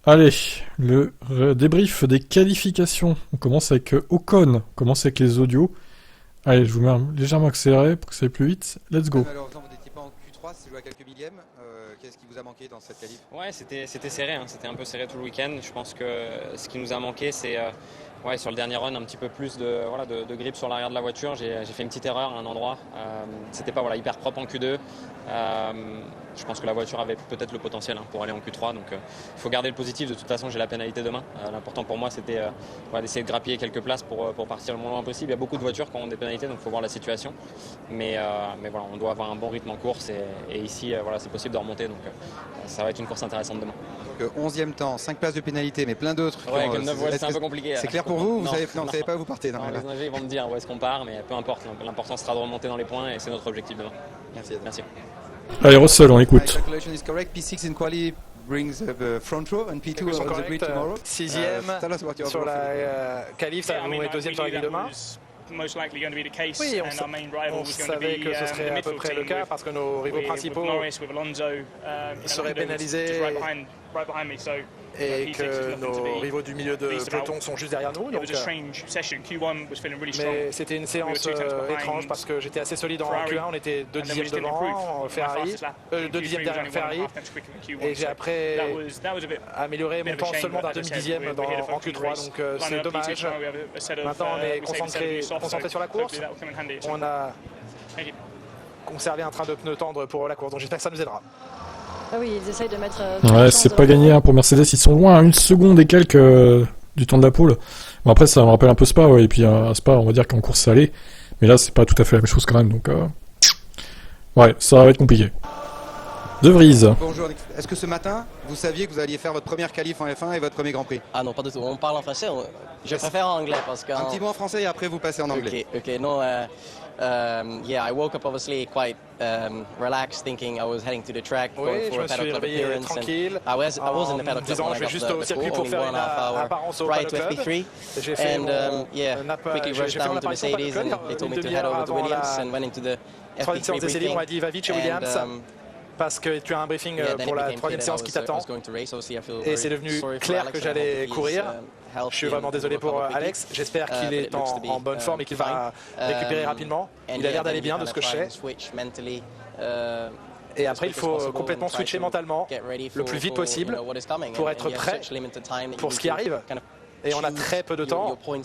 Allez, le débrief des qualifications. On commence avec Ocon, on commence avec les audios. Allez, je vous mets légèrement accéléré pour que ça aille plus vite. Let's go. Malheureusement, vous n'étiez pas en Q3, c'est joué à quelques millièmes. Qu'est-ce qui vous a manqué dans cette qualif? Ouais, c'était serré, hein. C'était un peu serré tout le week-end. Je pense que ce qui nous a manqué, c'est ouais, sur le dernier run, un petit peu plus de grip sur l'arrière de la voiture. J'ai fait une petite erreur à un endroit. C'était pas hyper propre en Q2. Je pense que la voiture avait peut-être le potentiel pour aller en Q3. Donc il faut garder le positif. De toute façon, j'ai la pénalité demain. L'important pour moi, c'était d'essayer de grappiller quelques places pour partir le moins loin possible. Il y a beaucoup de voitures qui ont des pénalités, donc il faut voir la situation. Mais voilà, on doit avoir un bon rythme en course. Et ici, c'est possible de remonter. Donc ça va être une course intéressante demain. Donc 11e temps, 5 places de pénalité, mais plein d'autres. Ouais, comme 9 c'est un peu compliqué. C'est clair pour vous? Vous savez pas où vous partez? Non, les ingés vont me dire où est-ce qu'on part, mais peu importe. L'important sera de remonter dans les points et c'est notre objectif demain. Merci. Allez, Russell, on écoute. My calculation is correct. P6 in quali brings the front row and P2 on the grid tomorrow. Sixième sur la qualif, ça va être deuxième sur la grille demain. Oui, on savait que ce serait à peu près le cas parce que nos rivaux principaux seraient pénalisés et que nos rivaux du milieu de peloton sont juste derrière nous. Donc, mais c'était une séance étrange parce que j'étais assez solide en Q1, on était 2 dixièmes devant Ferrari, 2 dixièmes derrière Ferrari, et j'ai après amélioré mon temps seulement d'un demi-dixième en Q3, donc c'est dommage. Maintenant on est concentré sur la course, on a conservé un train de pneus tendre pour la course, donc j'espère que ça nous aidera. Ah oui, ils essayent de mettre. Ouais, c'est pas gagné pour Mercedes, ils sont loin à 1 seconde et quelques du temps de la pole. Bon, après, ça me rappelle un peu Spa, ouais, et puis à Spa, on va dire qu'en course ça allait, mais là, c'est pas tout à fait la même chose quand même, donc ouais, ça va être compliqué. De Vries. Bonjour, est-ce que ce matin, vous saviez que vous alliez faire votre première qualif en F1 et votre premier Grand Prix? Ah non, pas du tout. On parle en français. Je préfère en anglais parce que. Un petit mot en français et après vous passez en anglais. Ok, no. Yeah, I woke up obviously quite relaxed, thinking I was heading to the track, going for a paddock club appearance. Tranquille. I was in the paddock club when I got juste au circuit the pour call, faire only une 1.5 hour apparence au ride paddock to club. FP3, J'ai fait quickly rushed down to Mercedes, and they told me to head over to Williams and went into the FP3 briefing. On m'a dit va vite chez Williams. Parce que tu as un briefing pour la troisième séance qui t'attend. Et c'est devenu clair que j'allais courir. Je suis vraiment désolé pour Alex. J'espère qu'il est en bonne forme et qu'il va récupérer rapidement. Il a l'air d'aller bien de ce que je sais. Et après, il faut complètement switcher mentalement le plus vite possible pour être prêt pour ce qui arrive. Et on a très peu de temps pour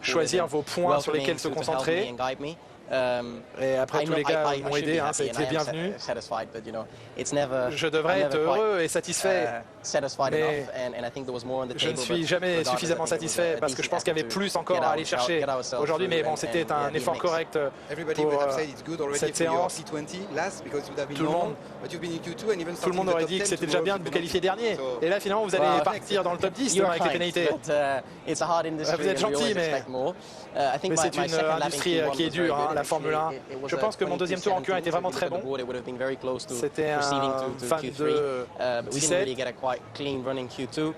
choisir vos points sur lesquels se concentrer. Et après, tous les gars m'ont aidé, ça a été bienvenu. Je devrais être heureux et satisfait, mais je ne suis jamais suffisamment satisfait parce que je pense qu'il y avait plus encore à aller chercher aujourd'hui, mais bon, c'était un effort correct pour cette séance. Tout le monde aurait dit que c'était déjà bien de vous qualifier dernier. Et là, finalement, vous allez partir dans le top 10 avec les pénalités. Vous êtes gentil, mais c'est une industrie qui est dure, la Formule 1. Je pense que mon deuxième tour en Q1 était vraiment très bon. C'était un 22-17.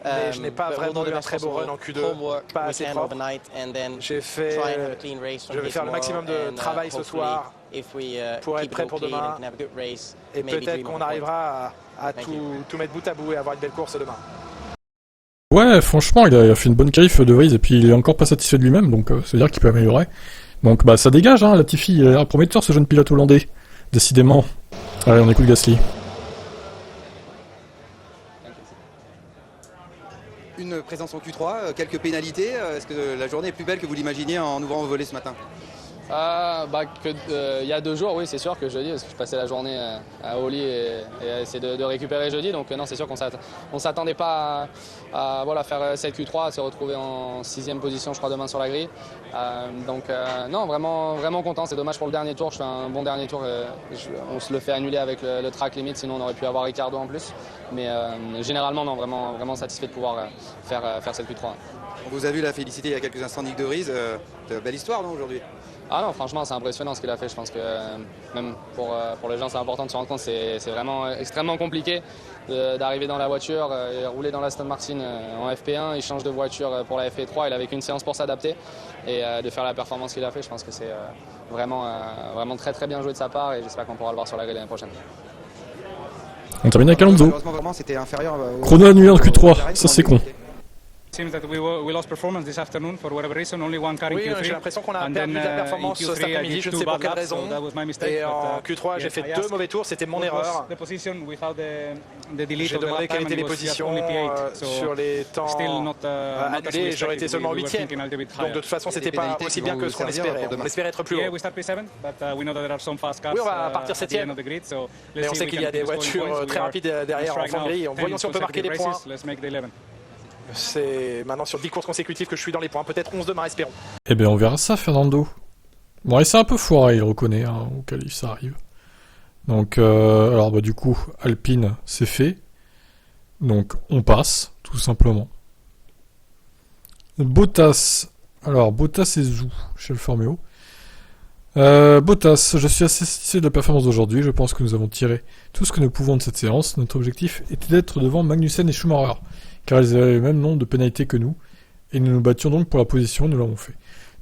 Mais je n'ai pas vraiment eu un très beau run en Q2, pas assez propre. Je vais faire le maximum de travail ce soir pour être prêt pour demain. Et peut-être qu'on arrivera à tout mettre bout à bout et avoir une belle course demain. Ouais, franchement, il a fait une bonne qualif de Vries, et puis il est encore pas satisfait de lui-même, donc c'est-à-dire qu'il peut améliorer. Donc bah ça dégage, Latifi, il a l'air prometteur ce jeune pilote hollandais, décidément. Allez, on écoute Gasly. Une présence en Q3, quelques pénalités. Est-ce que la journée est plus belle que vous l'imaginiez en ouvrant vos volets ce matin? Il y a 2 jours, oui, c'est sûr que jeudi, parce que je passais la journée à Oli et à essayer de récupérer jeudi. Donc non, c'est sûr qu'on ne s'attendait pas à faire cette Q3, à se retrouver en 6e position, je crois, demain sur la grille. Non, vraiment content. C'est dommage pour le dernier tour. Je fais un bon dernier tour. On se le fait annuler avec le track limit, sinon on aurait pu avoir Ricardo en plus. Mais généralement, non, vraiment satisfait de pouvoir faire cette Q3. On vous a vu la féliciter il y a quelques instants, Nick de Vries. Belle histoire, non, aujourd'hui? Ah non, franchement, c'est impressionnant ce qu'il a fait. Je pense que même pour les gens, c'est important de se rendre compte. C'est vraiment extrêmement compliqué d'arriver dans la voiture et rouler dans la Aston Martin en FP1. Il change de voiture pour la FP3. Il avait qu'une séance pour s'adapter et de faire la performance qu'il a fait. Je pense que c'est vraiment très très bien joué de sa part et j'espère qu'on pourra le voir sur la grille l'année prochaine. On termine avec Alonso. Malheureusement, vraiment, c'était inférieur. Chrono annulé en Q3, ça c'est con. Seems that we lost performance this afternoon for whatever reason. Only one car in Q3. J'ai l'impression qu'on a perdu de la performance cet après-midi, je ne sais pas quelle raison. Et en Q3, j'ai fait 2 mauvais tours, c'était mon erreur. J'ai demandé quelles étaient les positions sur les temps annulés, j'aurais été seulement 8e. Donc de toute façon, c'était pas aussi bien que ce qu'on espérait. On espérait être plus haut. Oui, on va partir 7e. Mais on sait qu'il y a des voitures très rapides derrière en fond de grille. Voyons si on peut marquer des points. C'est maintenant sur 10 courses consécutives que je suis dans les points, peut-être 11 demain, espérons. Eh bien, on verra ça, Fernando. Bon, il s'est un peu foiré, il reconnaît, hein, au qualif, ça arrive. Donc, alors, bah, du coup, Alpine, c'est fait. Donc, on passe, tout simplement. Bottas. Alors, Bottas et Zhou, chez le Formeo. Bottas, je suis assez satisfait de la performance d'aujourd'hui. Je pense que nous avons tiré tout ce que nous pouvons de cette séance. Notre objectif était d'être devant Magnussen et Schumacher, car ils avaient le même nombre de pénalités que nous, et nous nous battions donc pour la position, nous l'avons fait.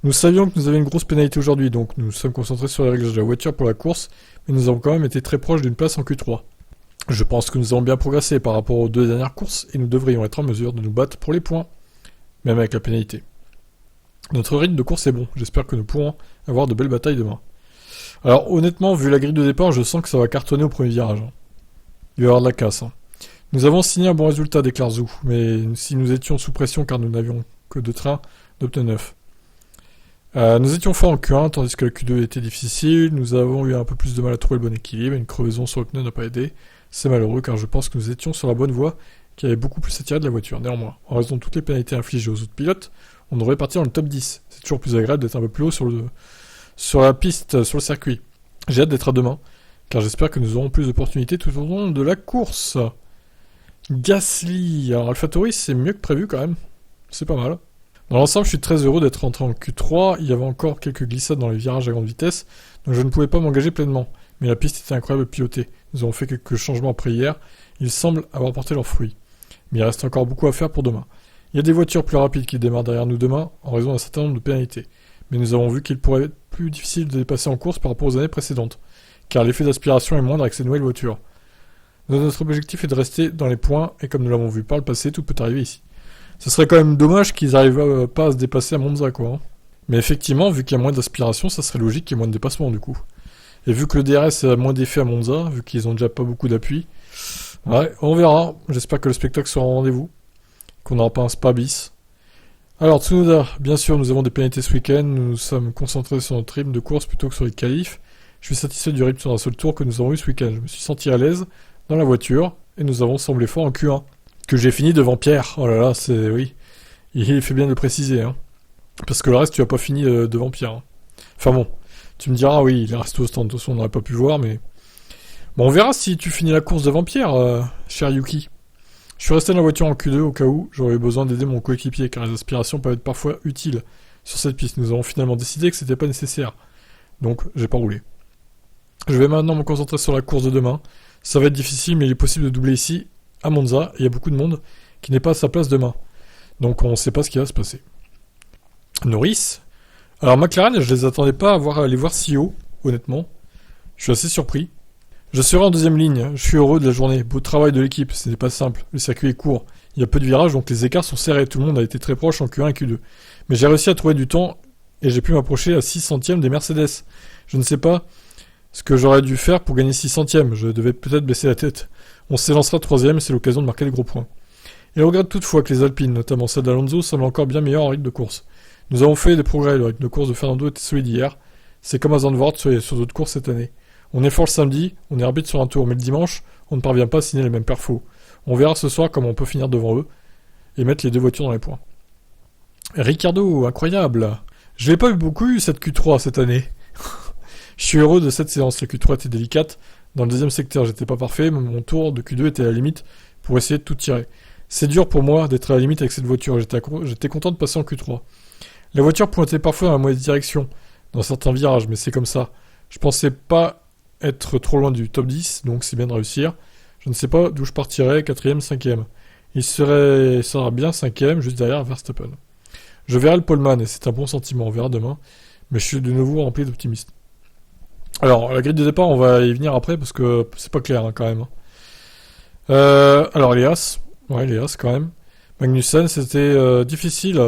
Nous savions que nous avions une grosse pénalité aujourd'hui, donc nous nous sommes concentrés sur les réglages de la voiture pour la course, mais nous avons quand même été très proches d'une place en Q3. Je pense que nous avons bien progressé par rapport aux 2 dernières courses, et nous devrions être en mesure de nous battre pour les points, même avec la pénalité. Notre rythme de course est bon, j'espère que nous pourrons avoir de belles batailles demain. Alors honnêtement, vu la grille de départ, je sens que ça va cartonner au premier virage. Il va y avoir de la casse. Nous avons signé un bon résultat, déclare Zhou, mais si nous étions sous pression car nous n'avions que 2 trains de pneus neufs. Nous étions forts en Q1, tandis que la Q2 était difficile, nous avons eu un peu plus de mal à trouver le bon équilibre, une crevaison sur le pneu n'a pas aidé. C'est malheureux car je pense que nous étions sur la bonne voie, qui avait beaucoup plus à tirer de la voiture. Néanmoins, en raison de toutes les pénalités infligées aux autres pilotes, on devrait partir dans le top 10. C'est toujours plus agréable d'être un peu plus haut sur la piste, sur le circuit. J'ai hâte d'être à demain, car j'espère que nous aurons plus d'opportunités tout au long de la course. Gasly, alors AlphaTauri c'est mieux que prévu quand même, c'est pas mal. Dans l'ensemble je suis très heureux d'être rentré en Q3, il y avait encore quelques glissades dans les virages à grande vitesse, donc je ne pouvais pas m'engager pleinement, mais la piste était incroyable pilotée. Nous avons fait quelques changements après hier, ils semblent avoir porté leurs fruits. Mais il reste encore beaucoup à faire pour demain. Il y a des voitures plus rapides qui démarrent derrière nous demain, en raison d'un certain nombre de pénalités, mais nous avons vu qu'il pourrait être plus difficile de dépasser en course par rapport aux années précédentes, car l'effet d'aspiration est moindre avec ces nouvelles voitures. Notre objectif est de rester dans les points, et comme nous l'avons vu par le passé, tout peut arriver ici. Ce serait quand même dommage qu'ils n'arrivent pas à se dépasser à Monza, quoi. Mais effectivement, vu qu'il y a moins d'aspiration, ça serait logique qu'il y ait moins de dépassement, du coup. Et vu que le DRS a moins d'effet à Monza, vu qu'ils ont déjà pas beaucoup d'appui, ouais, on verra. J'espère que le spectacle sera au rendez-vous, qu'on n'aura pas un Spa bis. Alors, Tsunoda, bien sûr, nous avons des pénalités ce week-end, nous nous sommes concentrés sur notre rythme de course plutôt que sur les qualifs. Je suis satisfait du rythme sur un seul tour que nous avons eu ce week-end. Je me suis senti à l'aise dans la voiture, et nous avons semblé fort en Q1, que j'ai fini devant Pierre. Oh là là, c'est... oui, il fait bien de le préciser, hein. Parce que le reste, tu as pas fini devant Pierre. Hein. Enfin bon, tu me diras, oui, il est resté au stand, de toute façon, on n'aurait pas pu voir, mais... Bon, on verra si tu finis la course devant Pierre, cher Yuki. Je suis resté dans la voiture en Q2 au cas où j'aurais eu besoin d'aider mon coéquipier, car les aspirations peuvent être parfois utiles sur cette piste. Nous avons finalement décidé que c'était pas nécessaire. Donc, j'ai pas roulé. Je vais maintenant me concentrer sur la course de demain. Ça va être difficile, mais il est possible de doubler ici, à Monza, et il y a beaucoup de monde qui n'est pas à sa place demain. Donc on ne sait pas ce qui va se passer. Norris. Alors McLaren, je les attendais pas à les voir si haut, honnêtement. Je suis assez surpris. Je serai en deuxième ligne, je suis heureux de la journée. Beau travail de l'équipe, ce n'est pas simple. Le circuit est court, il y a peu de virages, donc les écarts sont serrés. Tout le monde a été très proche en Q1 et Q2. Mais j'ai réussi à trouver du temps, et j'ai pu m'approcher à 6 centièmes des Mercedes. Je ne sais pas ce que j'aurais dû faire pour gagner 6 centièmes. Je devais peut-être baisser la tête. On s'élancera troisième, c'est l'occasion de marquer des gros points. Il regrette toutefois que les Alpines, notamment celle d'Alonso, semblent encore bien meilleures en rythme de course. Nous avons fait des progrès, le rythme de course de Fernando était solide hier. C'est comme à Zandvoort sur d'autres courses cette année. On est fort le samedi, on est arbitre sur un tour, mais le dimanche, on ne parvient pas à signer les mêmes perfos. On verra ce soir comment on peut finir devant eux et mettre les deux voitures dans les points. Ricardo, incroyable. Je l'ai pas eu cette Q3 cette année. Je suis heureux de cette séance, la Q3 était délicate. Dans le deuxième secteur, j'étais pas parfait, mais mon tour de Q2 était à la limite pour essayer de tout tirer. C'est dur pour moi d'être à la limite avec cette voiture, j'étais content de passer en Q3. La voiture pointait parfois dans la mauvaise direction, dans certains virages, mais c'est comme ça. Je pensais pas être trop loin du top 10, donc c'est bien de réussir. Je ne sais pas d'où je partirai, 4ème, 5ème. Il sera bien 5ème, juste derrière Verstappen. Je verrai le poleman, et c'est un bon sentiment, on verra demain, mais je suis de nouveau rempli d'optimisme. Alors, la grille de départ, on va y venir après, parce que c'est pas clair, hein, quand même. Alors les As, quand même. Magnussen, c'était difficile,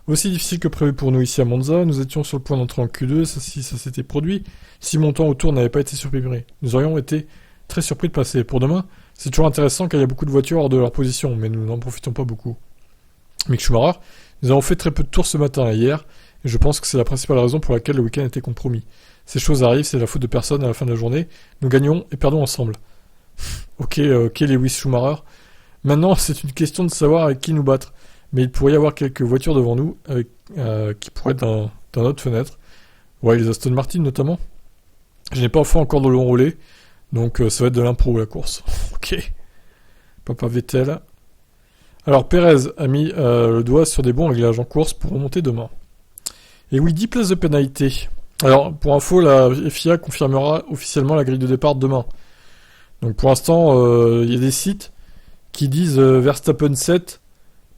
aussi difficile que prévu pour nous ici à Monza. Nous étions sur le point d'entrer en Q2, si ça s'était produit. Si mon temps au tour n'avait pas été surpris, nous aurions été très surpris de passer. Pour demain, c'est toujours intéressant car il y a beaucoup de voitures hors de leur position, mais nous n'en profitons pas beaucoup. Mick Schumacher, nous avons fait très peu de tours ce matin et hier, et je pense que c'est la principale raison pour laquelle le week-end était compromis. Ces choses arrivent, c'est la faute de personne à la fin de la journée. Nous gagnons et perdons ensemble. Ok, Lewis Schumacher. Maintenant, c'est une question de savoir avec qui nous battre. Mais il pourrait y avoir quelques voitures devant nous qui pourraient être dans notre fenêtre. Ouais, les Aston Martin notamment. Je n'ai pas fait encore de long relais, donc ça va être de l'impro la course. Ok. Papa Vettel. Alors Perez a mis le doigt sur des bons réglages en course pour remonter demain. Et oui, 10 places de pénalité. Alors, pour info, la FIA confirmera officiellement la grille de départ demain. Donc pour l'instant, il y a des sites qui disent Verstappen 7,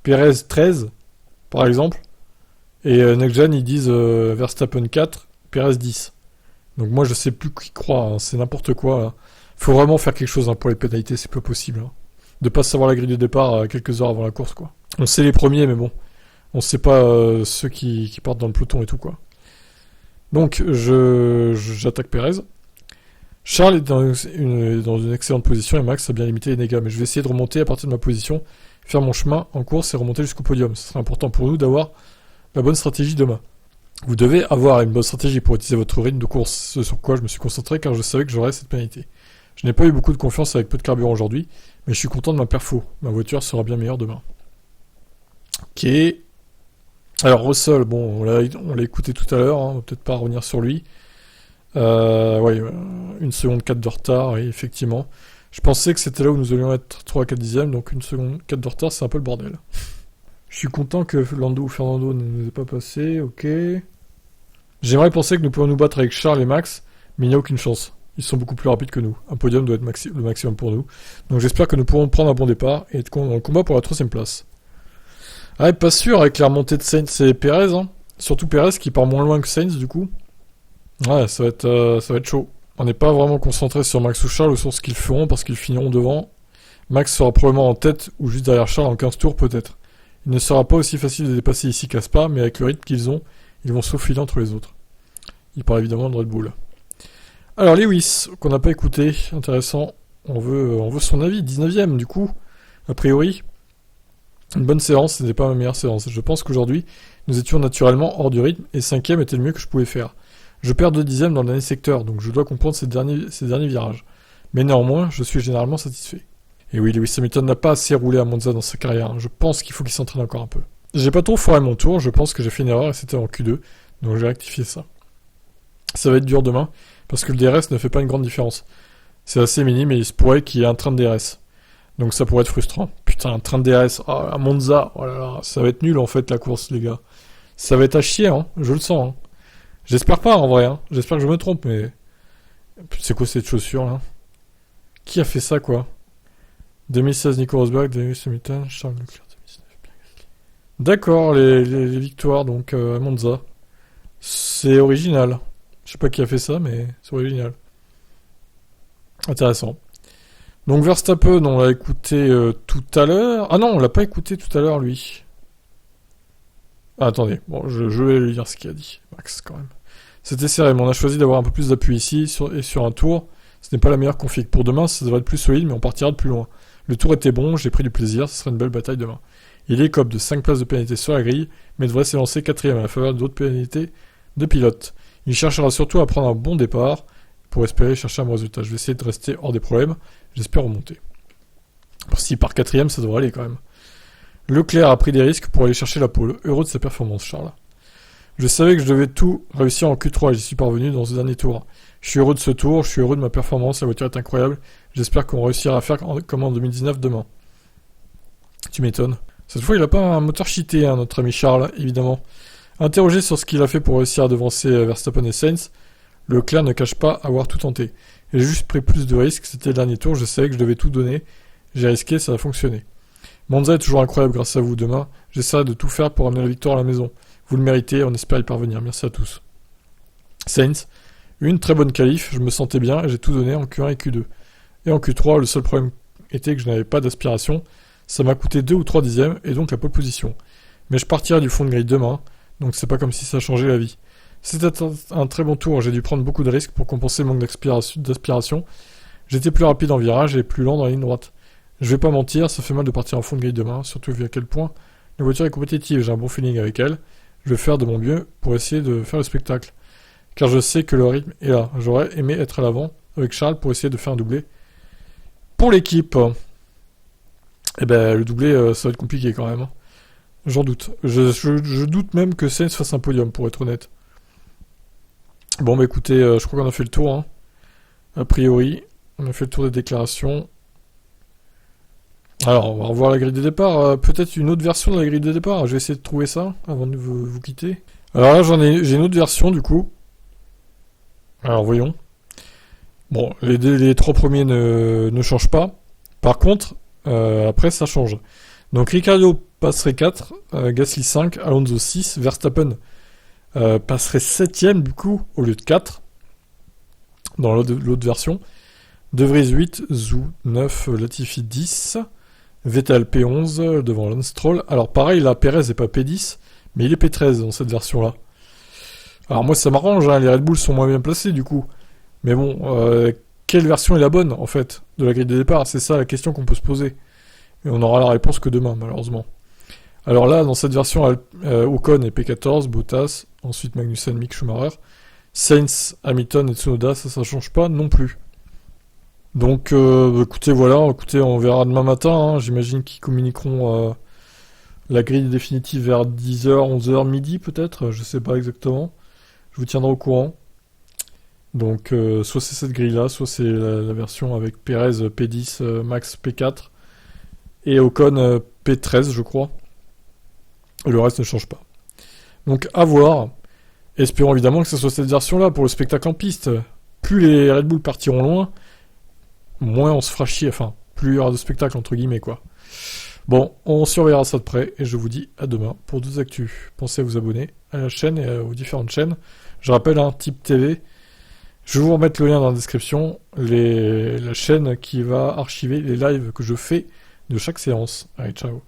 Perez 13, par exemple. Et NextGen, ils disent Verstappen 4, Perez 10. Donc moi, je sais plus qui croire, hein, c'est n'importe quoi. Hein. Faut vraiment faire quelque chose pour les pénalités, c'est pas possible. Hein. De pas savoir la grille de départ quelques heures avant la course, quoi. On sait les premiers, mais bon. On sait pas ceux qui partent dans le peloton et tout, quoi. Donc, j'attaque Perez. Charles est dans une excellente position et Max a bien limité les dégâts. Mais je vais essayer de remonter à partir de ma position, faire mon chemin en course et remonter jusqu'au podium. Ce sera important pour nous d'avoir la bonne stratégie demain. Vous devez avoir une bonne stratégie pour utiliser votre rythme de course, ce sur quoi je me suis concentré car je savais que j'aurais cette pénalité. Je n'ai pas eu beaucoup de confiance avec peu de carburant aujourd'hui, mais je suis content de ma perfo. Ma voiture sera bien meilleure demain. Ok. Alors Russell, bon, on l'a écouté tout à l'heure, hein, on va peut-être pas revenir sur lui. Ouais, 1 seconde 4 de retard, et effectivement. Je pensais que c'était là où nous allions être 3 à 4 dixièmes, donc 1 seconde 4 de retard, c'est un peu le bordel. Je suis content que Lando ou Fernando ne nous ait pas passé, ok. J'aimerais penser que nous pourrions nous battre avec Charles et Max, mais il n'y a aucune chance. Ils sont beaucoup plus rapides que nous. Un podium doit être le maximum pour nous. Donc j'espère que nous pourrons prendre un bon départ et être dans le combat pour la 3ème place. Ah, pas sûr avec la remontée de Sainz et Perez, hein. Surtout Perez qui part moins loin que Sainz du coup. Ouais, ça va être chaud. On n'est pas vraiment concentré sur Max ou Charles ou sur ce qu'ils feront parce qu'ils finiront devant. Max sera probablement en tête ou juste derrière Charles en 15 tours peut-être. Il ne sera pas aussi facile de dépasser ici qu'à Spa, mais avec le rythme qu'ils ont, ils vont s'aufiler entre les autres. Il parle évidemment de Red Bull. Alors Lewis, qu'on n'a pas écouté, intéressant. On veut son avis, 19ème du coup, a priori. Une bonne séance, ce n'était pas ma meilleure séance. Je pense qu'aujourd'hui, nous étions naturellement hors du rythme et 5ème était le mieux que je pouvais faire. Je perds 2 dixièmes dans le dernier secteur, donc je dois comprendre ces derniers virages. Mais néanmoins, je suis généralement satisfait. Et oui, Lewis Hamilton n'a pas assez roulé à Monza dans sa carrière. Je pense qu'il faut qu'il s'entraîne encore un peu. J'ai pas trop foiré mon tour, je pense que j'ai fait une erreur et c'était en Q2, donc j'ai rectifié ça. Ça va être dur demain, parce que le DRS ne fait pas une grande différence. C'est assez minime et il se pourrait qu'il y ait un train de DRS. Donc ça pourrait être frustrant. Putain, un train de DRS à Monza, oh là là, ça va être nul en fait la course les gars. Ça va être à chier, hein, je le sens. Hein. J'espère pas en vrai, hein. J'espère que je me trompe, mais... C'est quoi cette chaussure là? Qui a fait ça quoi? 2016 Nico Rosberg, Lewis Hamilton, Charles Leclerc 2019. D'accord, les victoires donc à Monza. C'est original. Je sais pas qui a fait ça, mais c'est original. Intéressant. Donc Verstappen, on l'a écouté tout à l'heure. Ah non, on l'a pas écouté tout à l'heure, lui. Ah, attendez, bon, je vais lui dire ce qu'il a dit. Max, quand même. C'était serré, mais on a choisi d'avoir un peu plus d'appui ici, sur un tour. Ce n'est pas la meilleure config. Pour demain, ça devrait être plus solide, mais on partira de plus loin. Le tour était bon, j'ai pris du plaisir, ce sera une belle bataille demain. Il écope de 5 places de pénalité sur la grille, mais devrait s'élancer 4ème à la faveur d'autres pénalités de pilote. Il cherchera surtout à prendre un bon départ pour espérer chercher un bon résultat. Je vais essayer de rester hors des problèmes. J'espère remonter. S'il part 4ème, ça devrait aller quand même. Leclerc a pris des risques pour aller chercher la pole. Heureux de sa performance, Charles. Je savais que je devais tout réussir en Q3 et j'y suis parvenu dans ce dernier tour. Je suis heureux de ce tour, je suis heureux de ma performance, la voiture est incroyable. J'espère qu'on réussira à faire comme en 2019 demain. Tu m'étonnes. Cette fois, il n'a pas un moteur cheaté, hein, notre ami Charles, évidemment. Interrogé sur ce qu'il a fait pour réussir à devancer Verstappen et Sainz, Leclerc ne cache pas avoir tout tenté. J'ai juste pris plus de risques, c'était le dernier tour, je savais que je devais tout donner. J'ai risqué, ça a fonctionné. Monza est toujours incroyable grâce à vous. Demain, j'essaierai de tout faire pour amener la victoire à la maison. Vous le méritez, on espère y parvenir. Merci à tous. Sainz, une très bonne qualif, je me sentais bien et j'ai tout donné en Q1 et Q2. Et en Q3, le seul problème était que je n'avais pas d'aspiration. Ça m'a coûté 2 ou 3 dixièmes, et donc la pole position. Mais je partirai du fond de grille demain, donc c'est pas comme si ça changeait la vie. C'était un très bon tour, j'ai dû prendre beaucoup de risques pour compenser le manque d'aspiration. J'étais plus rapide en virage et plus lent dans la ligne droite. Je vais pas mentir, ça fait mal de partir en fond de grille demain, surtout vu à quel point la voiture est compétitive, j'ai un bon feeling avec elle. Je vais faire de mon mieux pour essayer de faire le spectacle. Car je sais que le rythme est là. J'aurais aimé être à l'avant avec Charles pour essayer de faire un doublé. Pour l'équipe, eh ben, le doublé, ça va être compliqué quand même. J'en doute. Je doute même que Sainz fasse un podium, pour être honnête. Bon, bah écoutez, je crois qu'on a fait le tour. Hein. A priori, on a fait le tour des déclarations. Alors, on va revoir la grille de départ. Peut-être une autre version de la grille de départ. Je vais essayer de trouver ça avant de vous quitter. Alors là, j'ai une autre version du coup. Alors voyons. Bon, les 3 premiers ne changent pas. Par contre, après ça change. Donc Ricciardo passerait 4, Gasly 5, Alonso 6, Verstappen passerait 7ème du coup au lieu de 4 dans l'autre version. De Vries 8, Zhou 9, Latifi 10, Vettel P11 devant Lance Stroll. Alors pareil, là Perez n'est pas P10, mais il est P13 dans cette version-là. Alors moi ça m'arrange, hein, les Red Bull sont moins bien placés du coup. Mais bon, quelle version est la bonne en fait de la grille de départ? C'est ça la question qu'on peut se poser. Et on aura la réponse que demain malheureusement. Alors là, dans cette version, Ocon est P14, Bottas, ensuite Magnussen, Mick Schumacher, Sainz, Hamilton et Tsunoda, ça change pas non plus. Donc écoutez, voilà, on verra demain matin, hein, j'imagine qu'ils communiqueront la grille définitive vers 10h, 11h, midi peut-être, je sais pas exactement. Je vous tiendrai au courant. Donc soit c'est cette grille-là, soit c'est la version avec Perez P10, Max P4 et Ocon P13 je crois. Et le reste ne change pas. Donc à voir. Espérons évidemment que ce soit cette version-là pour le spectacle en piste. Plus les Red Bull partiront loin, moins on se fera chier, enfin, plus il y aura de spectacle entre guillemets quoi. Bon, on surveillera ça de près et je vous dis à demain pour d'autres actus. Pensez à vous abonner à la chaîne et aux différentes chaînes. Je rappelle un Type TV. Je vais vous remettre le lien dans la description, la chaîne qui va archiver les lives que je fais de chaque séance. Allez, ciao.